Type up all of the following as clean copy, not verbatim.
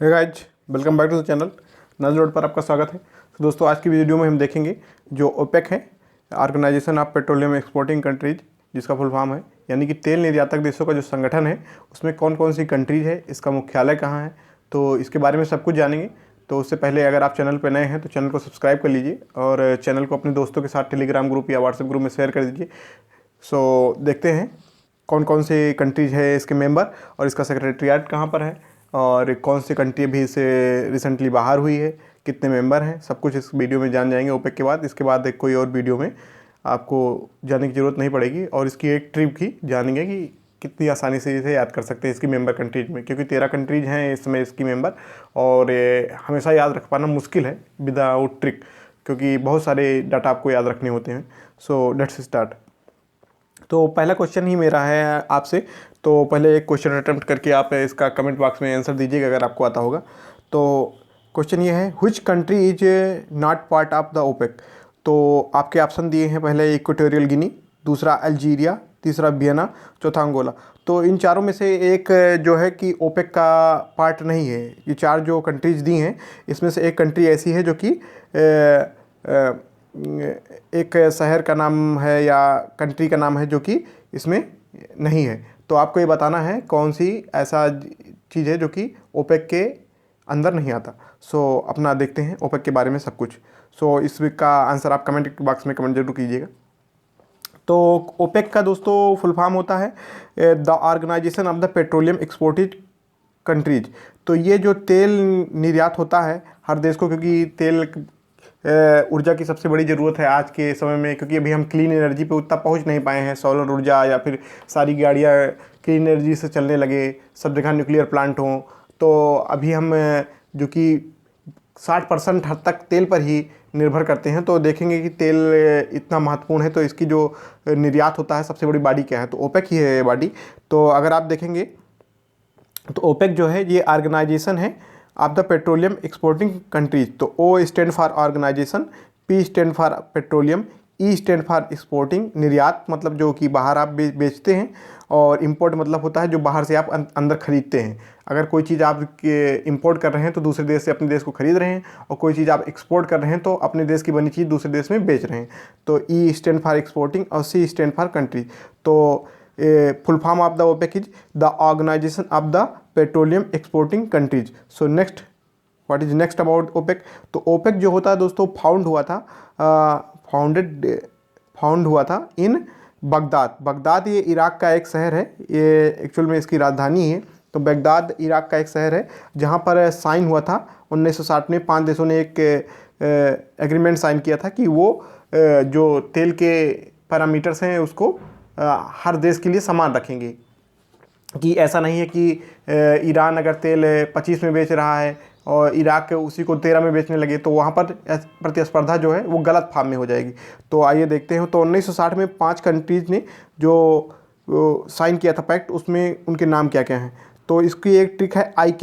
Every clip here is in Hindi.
Hey guys, welcome back to the channel. नज रोड पर आपका स्वागत है। तो दोस्तों, आज की वीडियो में हम देखेंगे जो ओपेक है, organization of petroleum exporting countries, जिसका फुल फॉर्म है, यानी कि तेल निर्यातक देशों का जो संगठन है, उसमें कौन कौन सी कंट्रीज है, इसका मुख्यालय कहाँ है, तो इसके बारे में सब कुछ जानेंगे। तो उससे पहले अगर आप चैनल पर नए हैं तो चैनल को सब्सक्राइब कर लीजिए और चैनल को अपने दोस्तों के साथ टेलीग्राम ग्रुप या व्हाट्सएप ग्रुप में शेयर कर दीजिए। सो देखते हैं कौन कौन सी कंट्रीज है इसके मेंबर और इसका सेक्रेटरीट कहाँ पर है और कौन सी कंट्री भी इससे रिसेंटली बाहर हुई है, कितने मेंबर हैं, सब कुछ इस वीडियो में जान जाएंगे ओपेक के बाद। इसके बाद एक कोई और वीडियो में आपको जाने की ज़रूरत नहीं पड़ेगी और इसकी एक ट्रिप की जानेंगे कि कितनी आसानी से इसे याद कर सकते हैं इसकी मेंबर कंट्रीज में, क्योंकि 13 कंट्रीज हैं इसमें इसकी मेंबर और हमेशा याद रख पाना मुश्किल है विदाउट ट्रिक, क्योंकि बहुत सारे डाटा आपको याद रखने होते हैं। So let's start. तो पहला क्वेश्चन ही मेरा है आपसे, तो पहले एक क्वेश्चन अटेम्प्ट करके आप इसका कमेंट बॉक्स में आंसर दीजिएगा अगर आपको आता होगा। तो क्वेश्चन ये है, which country is not part of the OPEC. तो आपके ऑप्शन दिए हैं, पहले इक्वेटोरियल गिनी, दूसरा अल्जीरिया, तीसरा वियना, चौथा अंगोला। तो इन चारों में से एक जो है कि ओपेक का पार्ट नहीं है। ये चार जो कंट्रीज दी हैं इसमें से एक कंट्री ऐसी है जो कि एक शहर का नाम है या कंट्री का नाम है जो कि इसमें नहीं है। तो आपको ये बताना है कौन सी ऐसा चीज़ है जो कि ओपेक के अंदर नहीं आता। सो अपना देखते हैं ओपेक के बारे में सब कुछ। सो इसका आंसर आप कमेंट बॉक्स में कमेंट जरूर कीजिएगा। तो ओपेक का दोस्तों फुल फॉर्म होता है the organization of the petroleum exported countries. तो ये जो तेल निर्यात होता है हर देश को, क्योंकि तेल ऊर्जा की सबसे बड़ी ज़रूरत है आज के समय में, क्योंकि अभी हम क्लीन एनर्जी पे उतना पहुंच नहीं पाए हैं। सोलर ऊर्जा या फिर सारी गाड़ियां क्लीन एनर्जी से चलने लगे, सब जगह न्यूक्लियर प्लांट हों, तो अभी हम जो कि 60% हद तक तेल पर ही निर्भर करते हैं। तो देखेंगे कि तेल इतना महत्वपूर्ण है, तो इसकी जो निर्यात होता है सबसे बड़ी बॉडी क्या है, तो ओपेक ही है ये बॉडी। तो अगर आप देखेंगे तो ओपेक जो है ये ऑर्गेनाइजेशन है of the petroleum exporting countries. तो O stand for organisation, P stand for petroleum, E stand for exporting, निर्यात मतलब जो कि बाहर आप बेचते हैं, और इंपोर्ट मतलब होता है जो बाहर से आप अंदर खरीदते हैं। अगर कोई चीज़ आप इंपोर्ट कर रहे हैं तो दूसरे देश से अपने देश को खरीद रहे हैं, और कोई चीज़ आप एक्सपोर्ट कर रहे हैं तो अपने देश की बनी चीज़ दूसरे देश में बेच रहे हैं। तो ई स्टैंड फॉर एक्सपोर्टिंग और सी स्टैंड फॉर कंट्री। तो full form of the OPEC is the organization of the petroleum exporting countries. So next, what is next about OPEC. तो ओपेक जो होता है दोस्तों फाउंड हुआ था इन बगदाद। बगदाद ये इराक का एक शहर है, ये एक्चुअल में इसकी राजधानी है। तो बगदाद इराक का एक शहर है जहाँ पर साइन हुआ था 1960 में। 5 देशों ने एक एग्रीमेंट साइन किया था कि वो जो तेल के पैरामीटर्स हैं उसको हर देश के लिए समान रखेंगे, कि ऐसा नहीं है कि ईरान अगर तेल 25 में बेच रहा है और इराक उसी को 13 में बेचने लगे तो वहाँ पर प्रतिस्पर्धा जो है वो गलत फार्म में हो जाएगी। तो आइए देखते हैं। तो 1960 में 5 कंट्रीज ने जो साइन किया था पैक्ट, उसमें उनके नाम क्या क्या हैं। तो इसकी एक ट्रिक है I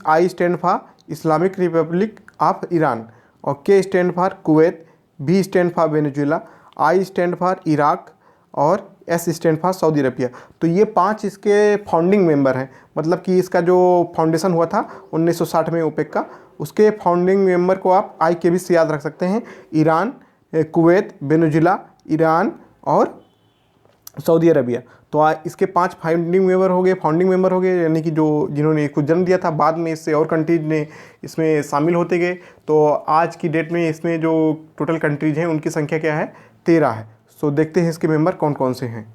I stand for Islamic Republic of Iran, और K stand for Kuwait, B stand for Venezuela, I stand for Iraq और S stand for Saudi Arabia. तो ये 5 इसके फाउंडिंग मेंबर हैं, मतलब कि इसका जो फाउंडेशन हुआ था 1960 में ओपेक का, उसके फाउंडिंग मेंबर को आप आई से याद रख सकते हैं। ईरान, कुवैत, वेनेजुएला, ईरान और सऊदी अरबिया। तो इसके 5 फाउंडिंग मेंबर हो गए, यानी कि जो जिन्होंने इसको जन्म दिया था। बाद में इससे और कंट्रीज ने इसमें शामिल होते गए। तो आज की डेट में इसमें जो टोटल कंट्रीज हैं उनकी संख्या क्या है, 13 है। सो देखते हैं इसके मेंबर कौन कौन से हैं।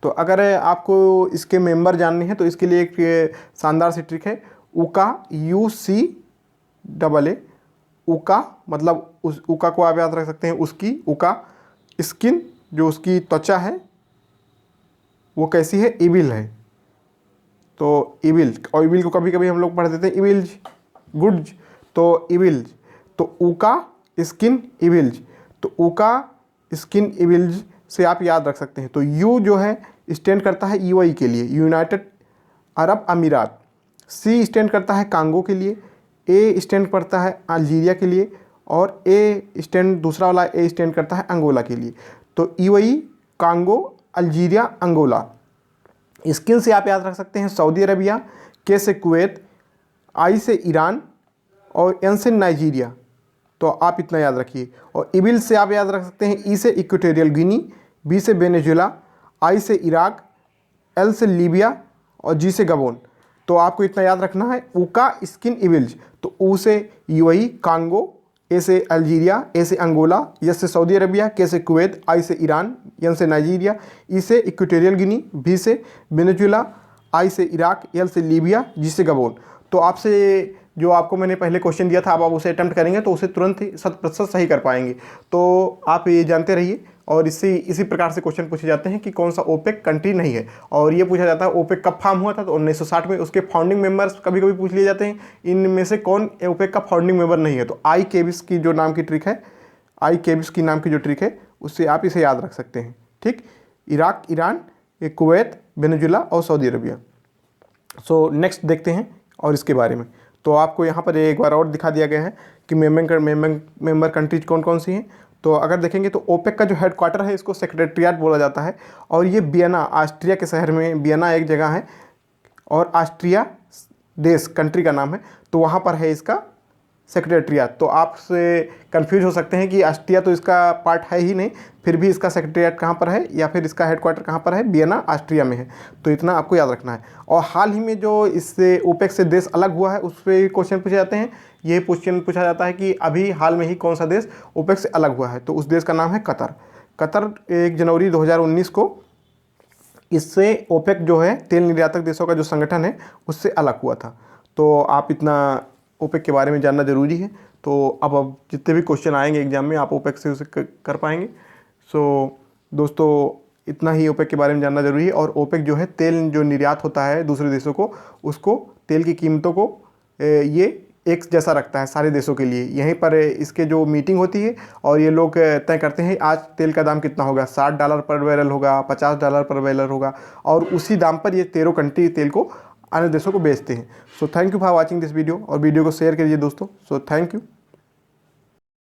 तो अगर आपको इसके मेंबर जानने हैं तो इसके लिए एक शानदार सी ट्रिक है, UCA, UCAA। UCA मतलब उस UCA को आप याद रख सकते हैं, उसकी UCA। स्किन जो उसकी त्वचा है वो कैसी है, इविल है। तो इविल, और इविल को कभी कभी हम लोग पढ़ देते हैं इविल्ज, गुड्स। तो इविल्ज, तो UCA स्किन इविल्ज। तो UCA स्किन इविल्ज से आप याद रख सकते हैं। तो यू जो है स्टैंड करता है UAE के लिए, यूनाइटेड अरब अमीरात। सी स्टैंड करता है कांगो के लिए, ए स्टैंड करता है अल्जीरिया के लिए, और ए स्टैंड दूसरा वाला ए स्टैंड करता है अंगोला के लिए। तो UAE, Congo, Algeria, Angola. Skin से आप याद रख सकते हैं सऊदी अरबिया, के से कुवैत, आई से ईरान और एन से नाइजीरिया। तो आप इतना याद रखिए। और इबिल से आप याद रख सकते हैं, ई से इक्वेटोरियल गिनी, बी से वेनेजुएला, आई से इराक, एल से लीबिया और जी से गबोन। तो आपको इतना याद रखना है। ऊ का स्किन इबिल्स, तो ऊ से यूएई कांगो, ए से अल्जीरिया, ए से अंगोला, एस से सऊदी अरबिया, के से कुवैत, आई से ईरान, एन से नाइजीरिया, ई से इक्वेटोरियल गिनी, बी से वेनेजुएला, आई से इराक, एल से लीबिया, जी से गबोन। तो आपसे जो आपको मैंने पहले क्वेश्चन दिया था, अब आप उसे अटेम्प्ट करेंगे तो उसे तुरंत ही 100% सही कर पाएंगे। तो आप ये जानते रहिए। और इसी प्रकार से क्वेश्चन पूछे जाते हैं कि कौन सा ओपेक कंट्री नहीं है। और ये पूछा जाता है ओपेक कब फॉर्म हुआ था, तो 1960 में। उसके फाउंडिंग मेंबर्स कभी कभी पूछ लिए जाते हैं, इनमें से कौन ओपेक का फाउंडिंग मेंबर नहीं है। तो आई केबिस की जो नाम की ट्रिक है, आई केबिस की नाम की जो ट्रिक है, उससे आप इसे याद रख सकते हैं। ठीक, इराक, ईरान, कुवैत, वेनेजुएला और सऊदी अरबिया। सो नेक्स्ट देखते हैं और इसके बारे में। तो आपको यहाँ पर एक बार और दिखा दिया गया है कि मेंबर कंट्रीज कौन कौन सी हैं। तो अगर देखेंगे तो ओपेक का जो हेडक्वार्टर है, इसको सेक्रेटरियाट बोला जाता है। और ये वियना, ऑस्ट्रिया के शहर में वियना एक जगह है, और ऑस्ट्रिया देश कंट्री का नाम है, तो वहाँ पर है इसका सेक्रेटरियाट। तो आपसे कंफ्यूज हो सकते हैं कि ऑस्ट्रिया तो इसका पार्ट है ही नहीं, फिर भी इसका सेक्रेटरियाट कहाँ पर है या फिर इसका हेडक्वार्टर कहाँ पर है, वियना ऑस्ट्रिया में है। तो इतना आपको याद रखना है। और हाल ही में जो इससे ओपेक से देश अलग हुआ है, उस पर क्वेश्चन पूछे जाते हैं। ये क्वेश्चन पूछा जाता है कि अभी हाल में ही कौन सा देश ओपेक से अलग हुआ है, तो उस देश का नाम है कतर। कतर 1 जनवरी 2019 को इससे ओपेक जो है तेल निर्यातक देशों का जो संगठन है, उससे अलग हुआ था। तो आप इतना ओपेक के बारे में जानना ज़रूरी है। तो अब जितने भी क्वेश्चन आएंगे एग्जाम में, आप ओपेक से उसे कर पाएंगे। सो दोस्तों, इतना ही ओपेक के बारे में जानना जरूरी है। और ओपेक जो है तेल जो निर्यात होता है दूसरे देशों को, उसको तेल की कीमतों को ये एक जैसा रखता है सारे देशों के लिए। यहीं पर इसके जो मीटिंग होती है और ये लोग तय करते हैं आज तेल का दाम कितना होगा, $60 पर बैरल होगा, $50 पर बैरल होगा, और उसी दाम पर ये 13 कंट्री तेल को अन्य देशों को बेचते हैं। So thank you for watching this video, और वीडियो को शेयर करिए दोस्तों। So thank you.